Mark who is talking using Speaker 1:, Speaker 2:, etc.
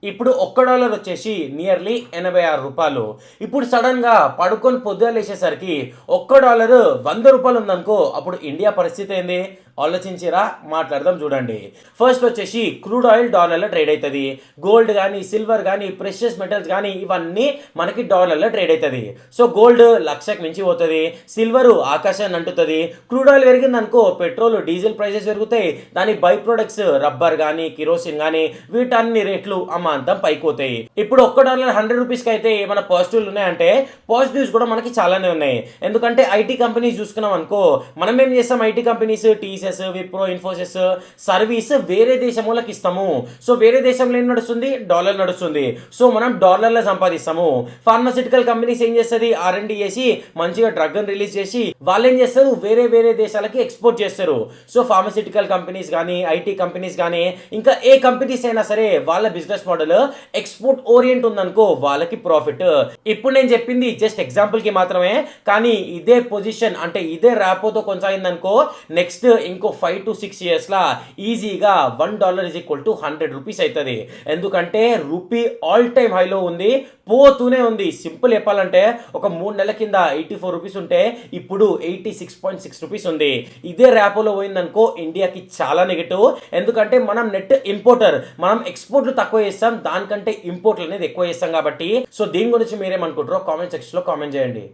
Speaker 1: ఇప్పుడు $1 వచ్చేసి నియర్లీ 86 రూపాయలు. ఇప్పుడు సడన్ గా పడుకొని పొద్దున లేచేసరికి $1 రూ. 100 ఉందనుకో, అప్పుడు ఇండియా పరిస్థితి ఏంది ఆలోచించిరా? మాట్లాడదాం చూడండి. ఫస్ట్ వచ్చేసి క్రూడ్ ఆయిల్ డాలర్లో ట్రేడ్ అవుతుంది. గోల్డ్ కానీ, సిల్వర్ కానీ, ప్రెషియస్ మెటల్స్ కానీ ఇవన్నీ మనకి డాలర్లో ట్రేడ్ అవుతుంది. సో గోల్డ్ లక్షకు మించి పోతుంది, సిల్వర్ ఆకాశాన్ని అంటుతుంది. క్రూడ్ ఆయిల్ పెరిగింది అనుకో, పెట్రోల్ డీజిల్ ప్రైసెస్ పెరుగుతాయి. దాని బై ప్రొడక్ట్స్ రబ్బర్ కానీ, కిరోసిన్ కానీ వీటన్ని రేట్లు అమాంతం పైపోతాయి. ఇప్పుడు $1 100 అయితే ఏమైనా పాజిటివ్లు ఉన్నాయంటే పాజిటివ్స్ కూడా మనకి చాలానే ఉన్నాయి. ఎందుకంటే ఐటీ కంపెనీస్ చూసుకున్నాం అనుకో, మనం ఏం చేస్తాం, IT companies TCS, Wipro, Infosys service వేరే దేశములకు ఇస్తాము. సో వేరే దేశంలో ఏం నడుస్తుంది, డాలర్ నడుస్తుంది. సో మనం డాలర్లో సంపాదిస్తాము. ఫార్మాసిటికల్ కంపెనీస్ ఏం చేస్తుంది, R&D చేసి మంచిగా డ్రగ్ రిలీజ్ చేసి వాళ్ళు ఏం చేస్తారు, వేరే వేరే దేశాలకి ఎక్స్పోర్ట్ చేస్తారు. సో ఫార్మాసిటికల్ కంపెనీస్ కానీ, ఐటీ కంపెనీస్ కానీ, ఇంకా ఏ కంపెనీస్ అయినా సరే వాళ్ళ బిజినెస్ మోడల్ ఎక్స్పోర్ట్ ఓరియంట్ ఉందనుకో, వాళ్ళకి ప్రాఫిట్. ఇప్పుడు నేను చెప్పింది జస్ట్ ఎగ్జాంపుల్ కి మాత్రమే, కానీ ఇదే పొజిషన్ అంటే ఇదే ర్యాపోతో కొనసాగిందనుకో, నెక్స్ట్ ఇంకో 5 to 6 years లా ఈజీగా $1 100 అవుతుంది. ఎందుకంటే రూపీ ఆల్ టైమ్ హైలో ఉంది, పోతూనే ఉంది. సింపుల్ చెప్పాలంటే ఒక 3 నెలల కింద ₹84 ఉంటే ఇప్పుడు ₹86.6 ఉంది. ఇదే ర్యాపోలో పోయిందనుకో ఇండియాకి చాలా నెగిటివ్. ఎందుకంటే మనం నెట్ ఇంపోర్టర్, మనం ఎక్స్పోర్ట్లు తక్కువ చేస్తాం, దానికంటే ఇంపోర్ట్లు అనేది ఎక్కువ చేస్తాం కాబట్టి. సో దీని గురించి మీరేమనుకుంటారో కామెంట్ సెక్షన్ లో కామెంట్ చేయండి.